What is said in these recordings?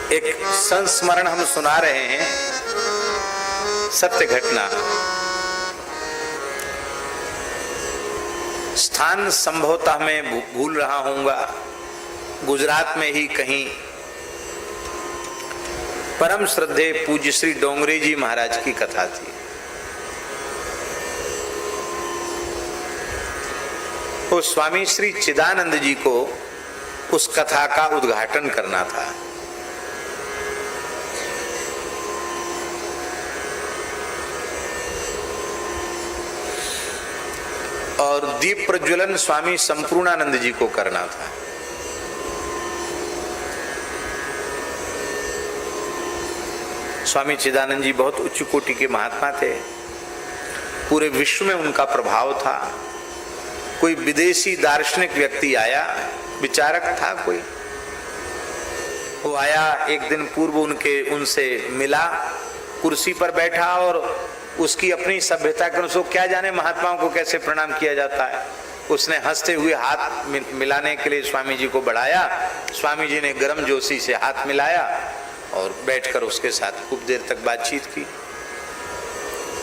एक संस्मरण हम सुना रहे हैं, सत्य घटना। स्थान संभवतः मैं भूल रहा हूँगा, गुजरात में ही कहीं परम श्रद्धेय पूज्य श्री डोंगरे जी महाराज की कथा थी। तो स्वामी श्री चिदानंद जी को उस कथा का उद्घाटन करना था। और दीप प्रज्वलन स्वामी संपूर्णानंद जी को करना था। स्वामी चिदानंद जी बहुत उच्च कोटि के महात्मा थे, पूरे विश्व में उनका प्रभाव था। कोई विदेशी दार्शनिक व्यक्ति आया, विचारक था कोई, वो आया एक दिन पूर्व उनसे मिला, कुर्सी पर बैठा और उसकी अपनी सभ्यता के अनुसार क्या जाने महात्माओं को कैसे प्रणाम किया जाता है। उसने हंसते हुए हाथ मिलाने के लिए स्वामी जी को बढ़ाया। स्वामी जी ने गर्म जोशी से हाथ मिलाया और बैठकर उसके साथ खूब देर तक बातचीत की।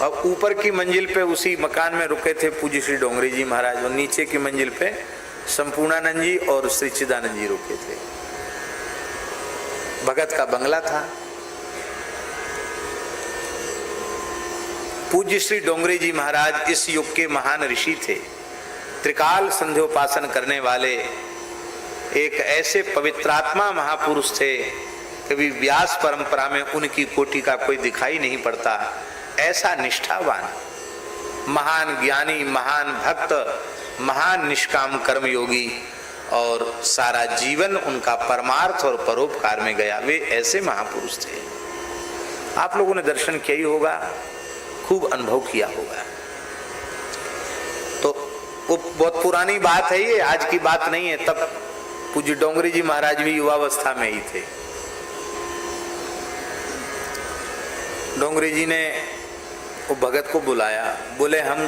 और ऊपर की मंजिल पे उसी मकान में रुके थे पूज्य श्री डोंगरे जी महाराज, और नीचे की मंजिल पे संपूर्णानंद जी और श्री चिदानंद जी रुके थे। भगत का बंगला था। पूज्य श्री डोंगरे जी महाराज इस युग के महान ऋषि थे, त्रिकाल संध्योपासन करने वाले एक ऐसे पवित्रात्मा महापुरुष थे, कभी व्यास परंपरा में उनकी कोटि का कोई दिखाई नहीं पड़ता। ऐसा निष्ठावान, महान ज्ञानी, महान भक्त, महान निष्काम कर्मयोगी, और सारा जीवन उनका परमार्थ और परोपकार में गया। वे ऐसे महापुरुष थे। आप लोगों ने दर्शन किया ही होगा, खूब अनुभव किया होगा। तो वो बहुत पुरानी बात है, ये आज की बात नहीं है। तब पूज्य डोंगरे जी महाराज भी युवावस्था में ही थे। डोंगरे जी ने वो भगत को बुलाया, बोले हम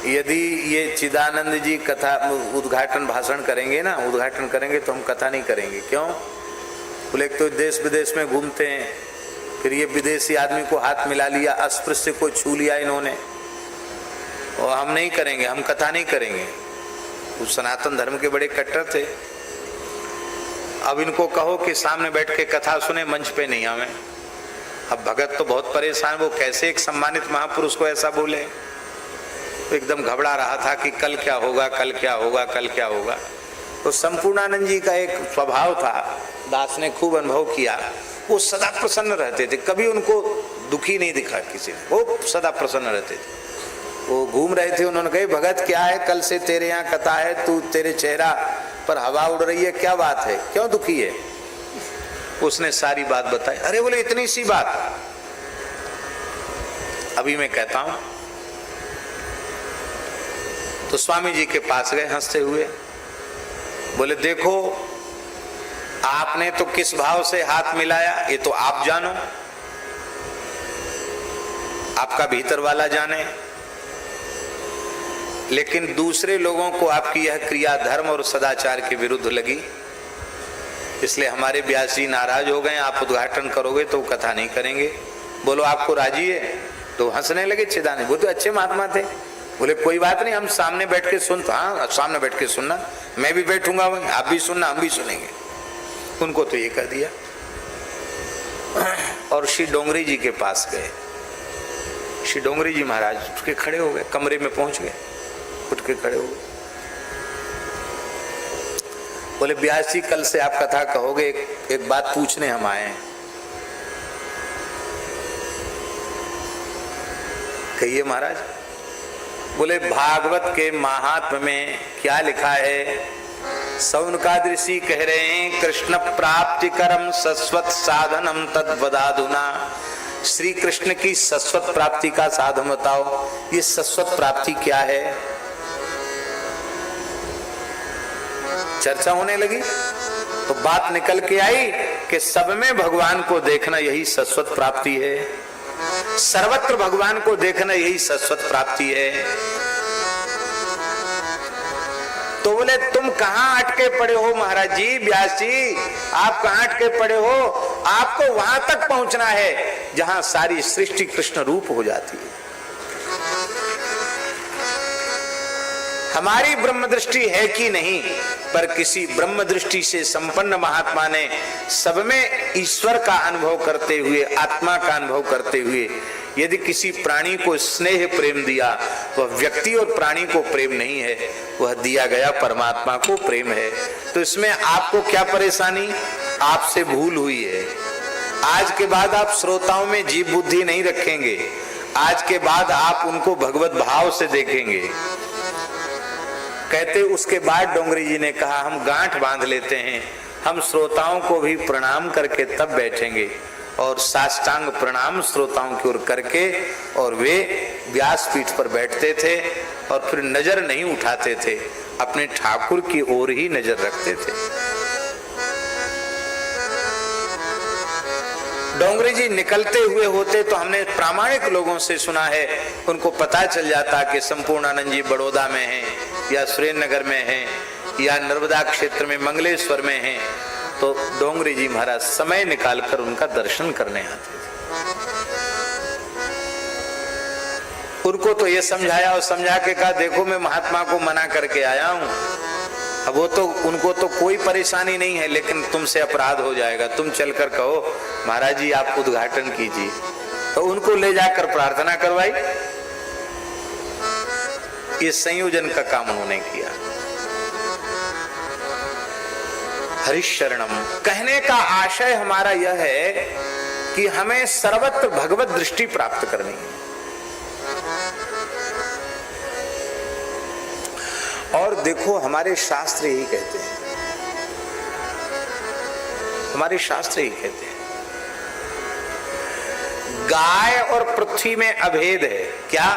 यदि ये चिदानंद जी कथा उद्घाटन भाषण करेंगे ना, उद्घाटन करेंगे तो हम कथा नहीं करेंगे। क्यों? बोले तो देश विदेश में घूमते हैं, फिर ये विदेशी आदमी को हाथ मिला लिया, अस्पृश्य को छू लिया इन्होंने, और हम नहीं करेंगे, हम कथा नहीं करेंगे। वो सनातन धर्म के बड़े कट्टर थे। अब इनको कहो कि सामने बैठ के कथा सुने, मंच पे नहीं आवे। अब भगत तो बहुत परेशान, वो कैसे एक सम्मानित महापुरुष को ऐसा बोले। तो एकदम घबरा रहा था कि कल क्या होगा, कल क्या होगा, कल क्या होगा। तो संपूर्णानंद जी का एक स्वभाव था, दास ने खूब अनुभव किया, वो सदा प्रसन्न रहते थे, कभी उनको दुखी नहीं दिखा किसी ने, वो सदा प्रसन्न रहते थे। वो घूम रहे थे, उन्होंने कहा भगत क्या है, कल से तेरे यहाँ कथा है, तू तेरे चेहरा पर हवा उड़ रही है, क्या बात है, क्यों दुखी है? उसने सारी बात बताई। अरे बोले इतनी सी बात, अभी मैं कहता हूं। तो स्वामी जी के पास गए हंसते हुए, बोले देखो आपने तो किस भाव से हाथ मिलाया ये तो आप जानो, आपका भीतर वाला जाने, लेकिन दूसरे लोगों को आपकी यह क्रिया धर्म और सदाचार के विरुद्ध लगी, इसलिए हमारे व्यास जी नाराज हो गए। आप उद्घाटन करोगे तो कथा नहीं करेंगे। बोलो आपको राजी है? तो हंसने लगे चिदानंद। वो तो अच्छे महात्मा थे। बोले कोई बात नहीं, हम सामने बैठ के सुन। हाँ सामने बैठ के सुनना, मैं भी बैठूंगा, आप भी सुनना, हम भी सुनेंगे। उनको तो ये कर दिया और श्री डोंगरे जी के पास गए। श्री डोंगरे जी महाराज उठ के खड़े हो गए, कमरे में पहुंच गए, उठ के खड़े हो गए। बोले व्यास जी कल से आप कथा कहोगे, एक बात पूछने हम आए हैं। कहिए महाराज। बोले भागवत के महात्म्य में क्या लिखा है? सौनकादि ऋषि कह रहे हैं कृष्ण प्राप्ति करम सस्वत साधनम तद्वदाधुना। श्री कृष्ण की सस्वत प्राप्ति का साधन बताओ। ये सस्वत प्राप्ति क्या है? चर्चा होने लगी तो बात निकल के आई कि सब में भगवान को देखना यही सस्वत प्राप्ति है, सर्वत्र भगवान को देखना यही सस्वत प्राप्ति है। तो बोले तुम कहाँ अटके पड़े हो महाराज जी, व्यास जी आप कहाँ अटके पड़े हो? आपको वहां तक पहुंचना है जहां सारी सृष्टि कृष्ण रूप हो जाती है। हमारी ब्रह्म दृष्टि है कि नहीं, पर किसी ब्रह्म दृष्टि से संपन्न महात्मा ने सब में ईश्वर का अनुभव करते हुए, आत्मा का अनुभव करते हुए यदि किसी प्राणी को स्नेह प्रेम दिया, वह व्यक्ति और प्राणी को प्रेम नहीं है, वह दिया गया परमात्मा को प्रेम है। तो इसमें आपको क्या परेशानी? आपसे भूल हुई है। आज के बाद आप श्रोताओं में जीव बुद्धि नहीं रखेंगे, आज के बाद आप उनको भगवत भाव से देखेंगे। कहते उसके बाद डोंगरी जी ने कहा हम गांठ बांध लेते हैं, हम श्रोताओं को भी प्रणाम करके तब बैठेंगे, और साष्टांग प्रणाम श्रोताओं की ओर करके, और वे व्यासपीठ पर बैठते थे और फिर नजर नहीं उठाते थे, अपने ठाकुर की ओर ही नजर रखते थे। डोंगरी जी निकलते हुए होते तो हमने प्रामाणिक लोगों से सुना है, उनको पता चल जाता कि संपूर्णानंद जी बड़ौदा में हैं या सुरेंद्रनगर में हैं या नर्मदा क्षेत्र में मंगलेश्वर में हैं, तो डोंगरी जी महाराज समय निकालकर उनका दर्शन करने आते थे। उनको तो ये समझाया और समझा के कहा देखो मैं महात्मा को मना करके आया हूं, अब वो तो उनको तो कोई परेशानी नहीं है, लेकिन तुमसे अपराध हो जाएगा, तुम चलकर कहो महाराज जी आप उद्घाटन कीजिए। तो उनको ले जाकर प्रार्थना करवाई। ये संयोजन का काम उन्होंने किया। हरिशरणम कहने का आशय हमारा यह है कि हमें सर्वत्र भगवत दृष्टि प्राप्त करनी है। और देखो हमारे शास्त्र यही कहते हैं, हमारे शास्त्र यही कहते हैं, गाय और पृथ्वी में अभेद है। क्या?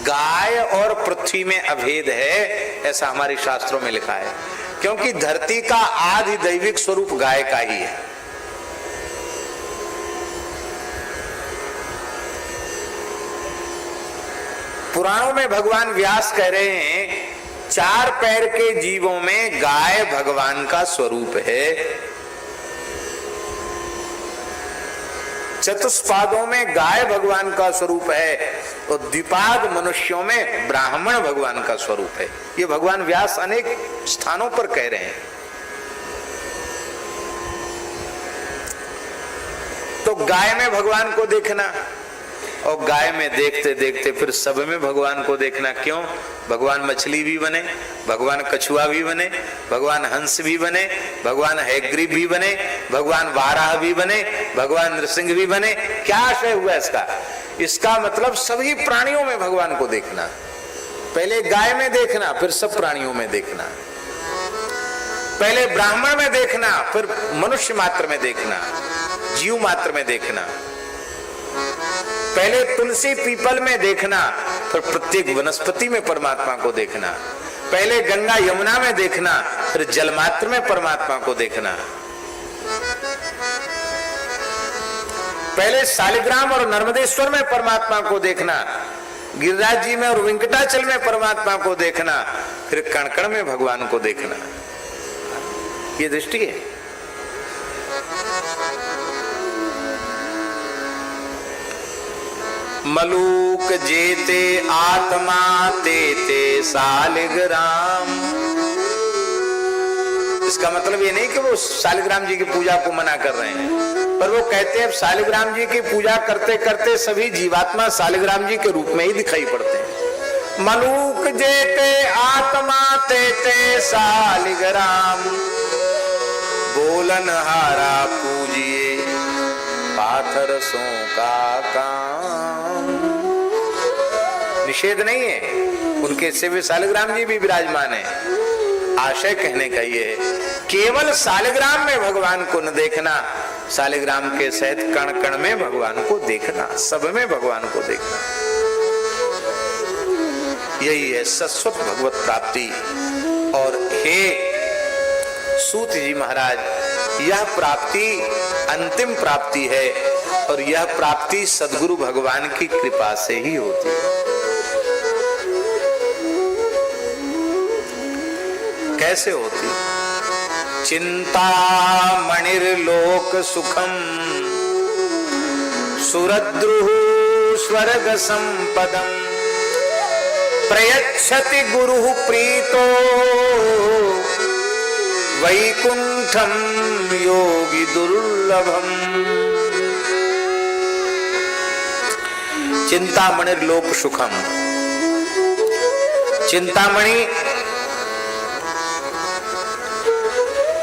गाय और पृथ्वी में अभेद है, ऐसा हमारे शास्त्रों में लिखा है, क्योंकि धरती का आदि दैविक स्वरूप गाय का ही है। पुराणों में भगवान व्यास कह रहे हैं 4 पैर के जीवों में गाय भगवान का स्वरूप है, चतुष्पादों में गाय भगवान का स्वरूप है, और द्विपाद मनुष्यों में ब्राह्मण भगवान का स्वरूप है। ये भगवान व्यास अनेक स्थानों पर कह रहे हैं। तो गाय में भगवान को देखना, और गाय में देखते देखते फिर सब में भगवान को देखना। क्यों? भगवान मछली भी बने, भगवान कछुआ भी बने, भगवान हंस भी बने, भगवान हैग्रीव भी बने, भगवान वाराह भी बने, भगवान नृसिंह भी बने। क्या आशय हुआ इसका? इसका मतलब सभी प्राणियों में भगवान को देखना। पहले गाय में देखना, फिर सब प्राणियों में देखना। पहले ब्राह्मण में देखना, फिर मनुष्य मात्र में देखना, जीव मात्र में देखना। पहले तुलसी पीपल में देखना, फिर प्रत्येक वनस्पति में परमात्मा को देखना। पहले गंगा यमुना में देखना, फिर जलमात्र में परमात्मा को देखना। पहले शालिग्राम और नर्मदेश्वर में परमात्मा को देखना, गिरिराज जी में और वेंकटाचल में परमात्मा को देखना, फिर कण कण में भगवान को देखना। ये दृष्टि है। मलूक जेते आत्मा तेते शालिग्राम। इसका मतलब ये नहीं कि वो शालिग्राम जी की पूजा को मना कर रहे हैं, पर वो कहते हैं शालिग्राम जी की पूजा करते करते सभी जीवात्मा शालिग्राम जी के रूप में ही दिखाई पड़ते हैं। मलूक जेते आत्मा तेते शालिग्राम, बोलन हारा पूजिए पाथरसों का काम। निषेध नहीं है, उनके सेवे शालिग्राम जी भी विराजमान है। आशय कहने का ये है, केवल शालिग्राम में भगवान को न देखना, शालिग्राम के सहित कण कण में भगवान को देखना, सब में भगवान को देखना। यही है शाश्वत भगवत प्राप्ति। और हे सूत जी महाराज, यह प्राप्ति अंतिम प्राप्ति है, और यह प्राप्ति सद्गुरु भगवान की कृपा से ही होती है। कैसे होती? चिंता मणिर्लोक सुखम सुरद्रुः स्वर्ग संपदम प्रयच्छति गुरुः प्रीतो वैकुंठम योगी दुर्लभम। चिंतामणिर्लोक सुखम, चिंतामणि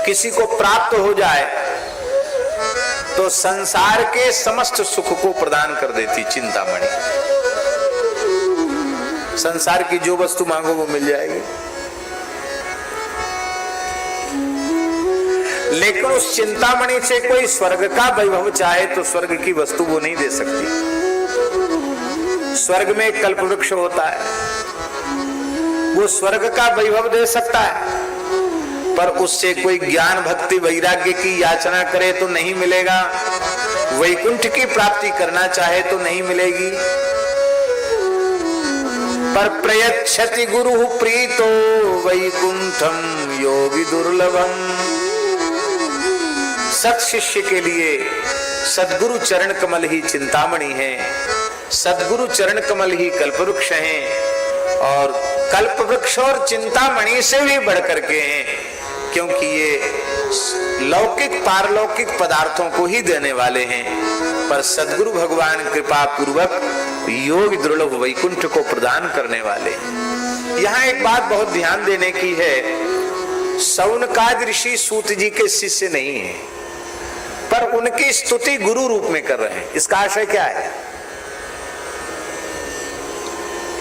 किसी को प्राप्त हो जाए तो संसार के समस्त सुख को प्रदान कर देती चिंतामणि। संसार की जो वस्तु मांगो वो मिल जाएगी, लेकिन उस चिंतामणि से कोई स्वर्ग का वैभव चाहे तो स्वर्ग की वस्तु वो नहीं दे सकती। स्वर्ग में एक कल्प वृक्ष होता है, वो स्वर्ग का वैभव दे सकता है, पर उससे कोई ज्ञान भक्ति वैराग्य की याचना करे तो नहीं मिलेगा। वैकुंठ की प्राप्ति करना चाहे तो नहीं मिलेगी। पर प्रयच्छति गुरु प्रीतो वैकुंठम योगी दुर्लभम। सत शिष्य के लिए सद्गुरु चरण कमल ही चिंतामणि है, सद्गुरु चरण कमल ही कल्पवृक्ष हैं, और कल्पवृक्ष और चिंतामणि से भी बढ़कर के हैं, क्योंकि ये लौकिक पारलौकिक पदार्थों को ही देने वाले हैं, पर सद्गुरु भगवान कृपा पूर्वक योग दुर्लभ वैकुंठ को प्रदान करने वाले हैं। यहाँ एक बात बहुत ध्यान देने की है, सौनकाद ऋषि सूत जी के शिष्य नहीं है, पर उनकी स्तुति गुरु रूप में कर रहे हैं। इसका आशय क्या है?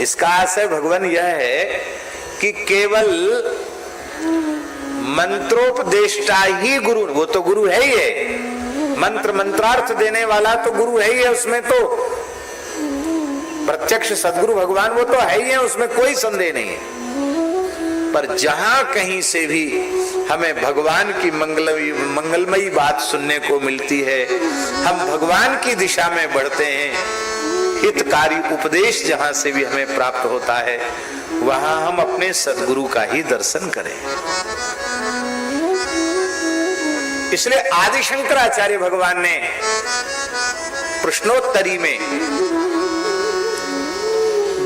इसका आशय भगवान यह है कि केवल मंत्रोपदेष्टा ही गुरु, वो तो गुरु है ही है, मंत्र मंत्रार्थ देने वाला तो गुरु है ही है, उसमें तो प्रत्यक्ष सद्गुरु भगवान वो तो है ही है, उसमें कोई संदेह नहीं है। पर जहां कहीं से भी हमें भगवान की मंगलमयी बात सुनने को मिलती है, हम भगवान की दिशा में बढ़ते हैं, हितकारी उपदेश जहां से भी हमें प्राप्त होता है, वहां हम अपने सद्गुरु का ही दर्शन करें। इसलिए आदि शंकराचार्य भगवान ने प्रश्नोत्तरी में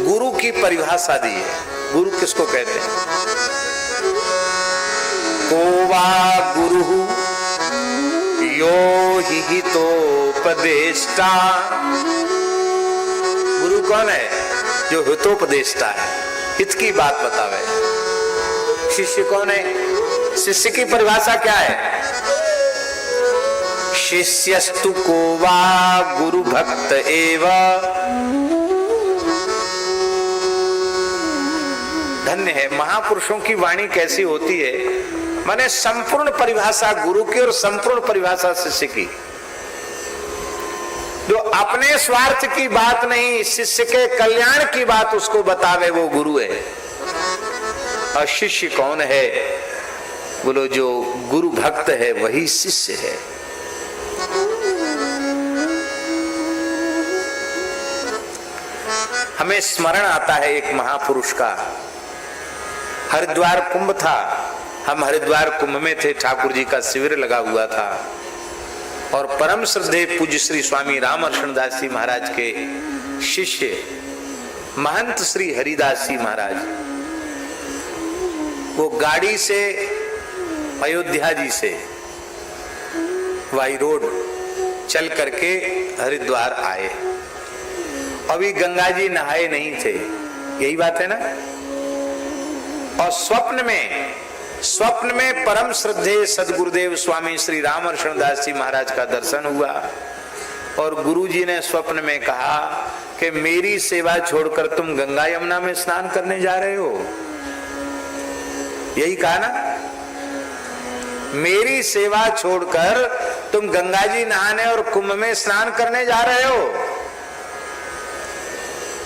गुरु की परिभाषा दी है। गुरु किसको कहते हैं? को वा गुरु यो ही हितोपदेष्टा। गुरु कौन है? जो हितोपदेष्टा है, हित की बात बतावे। शिष्य कौन है? शिष्य की परिभाषा क्या है? शिष्यस्तु को वा गुरु भक्त एव। धन्य है महापुरुषों की वाणी कैसी होती है, माने संपूर्ण परिभाषा गुरु की और संपूर्ण परिभाषा शिष्य की। जो अपने स्वार्थ की बात नहीं, शिष्य के कल्याण की बात उसको बतावे, वो गुरु है। और शिष्य कौन है? बोलो, जो गुरु भक्त है वही शिष्य है। हमें स्मरण आता है एक महापुरुष का। हरिद्वार कुंभ था, हम हरिद्वार कुंभ में थे, ठाकुर जी का शिविर लगा हुआ था, और परम श्रद्धेय पूज्य श्री स्वामी रामर्षण दास जी महाराज के शिष्य महंत श्री हरिदास जी महाराज, वो गाड़ी से अयोध्या जी से वाई रोड चल करके हरिद्वार आए। अभी गंगा जी नहाए नहीं थे, यही बात है ना। और स्वप्न में परम श्रद्धेय सदगुरुदेव स्वामी श्री रामर्षण दास जी महाराज का दर्शन हुआ, और गुरुजी ने स्वप्न में कहा कि मेरी सेवा छोड़कर तुम गंगा यमुना में स्नान करने जा रहे हो। यही कहा ना, मेरी सेवा छोड़कर तुम गंगा जी नहाने और कुंभ में स्नान करने जा रहे हो।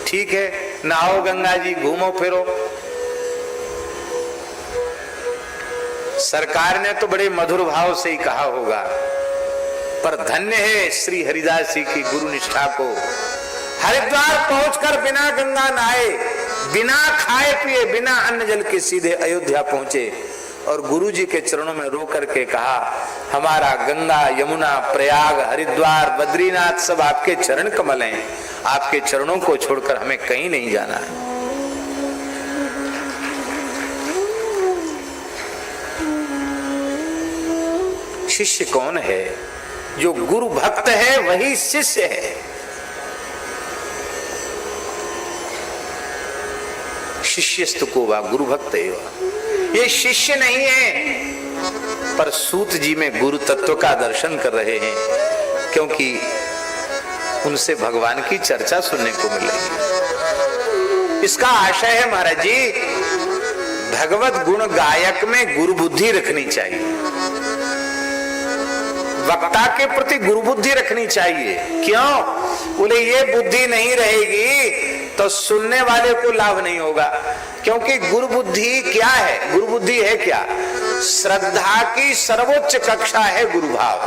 ठीक है, नहाओ गंगा जी, घूमो फिरो। सरकार ने तो बड़े मधुर भाव से ही कहा होगा, पर धन्य है श्री हरिदास जी की गुरु निष्ठा को। हरिद्वार पहुंचकर बिना गंगा नहाए, बिना खाए पिए, बिना अन्न जल के सीधे अयोध्या पहुंचे। और गुरु जी के चरणों में रो करके कहा, हमारा गंगा यमुना प्रयाग हरिद्वार बद्रीनाथ सब आपके चरण कमल हैं, आपके चरणों को छोड़कर हमें कहीं नहीं जाना है। शिष्य कौन है? जो गुरु भक्त है वही शिष्य है। शिष्यस्तु को वा गुरु भक्त है। ये शिष्य नहीं है, पर सूत जी में गुरु तत्व का दर्शन कर रहे हैं, क्योंकि उनसे भगवान की चर्चा सुनने को मिल रही है। इसका आशय है महाराज जी, भगवत गुण गायक में गुरु बुद्धि रखनी चाहिए, वक्ता के प्रति गुरु बुद्धि रखनी चाहिए। क्यों? बोले ये बुद्धि नहीं रहेगी तो सुनने वाले को लाभ नहीं होगा। क्योंकि गुरु बुद्धि क्या है? गुरु बुद्धि है क्या? श्रद्धा की सर्वोच्च कक्षा है गुरु भाव।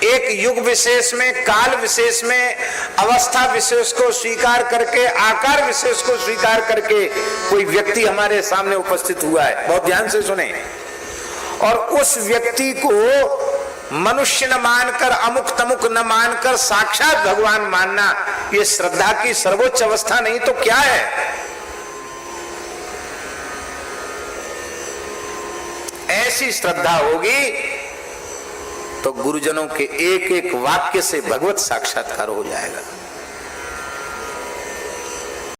एक युग विशेष में, काल विशेष में, अवस्था विशेष को स्वीकार करके, आकार विशेष को स्वीकार करके कोई व्यक्ति हमारे सामने उपस्थित हुआ है। बहुत ध्यान से सुने। और उस व्यक्ति को मनुष्य न मानकर, अमुक तमुक न मानकर साक्षात भगवान मानना, ये श्रद्धा की सर्वोच्च अवस्था नहीं तो क्या है? ऐसी श्रद्धा होगी तो गुरुजनों के एक एक वाक्य से भगवत साक्षात्कार हो जाएगा।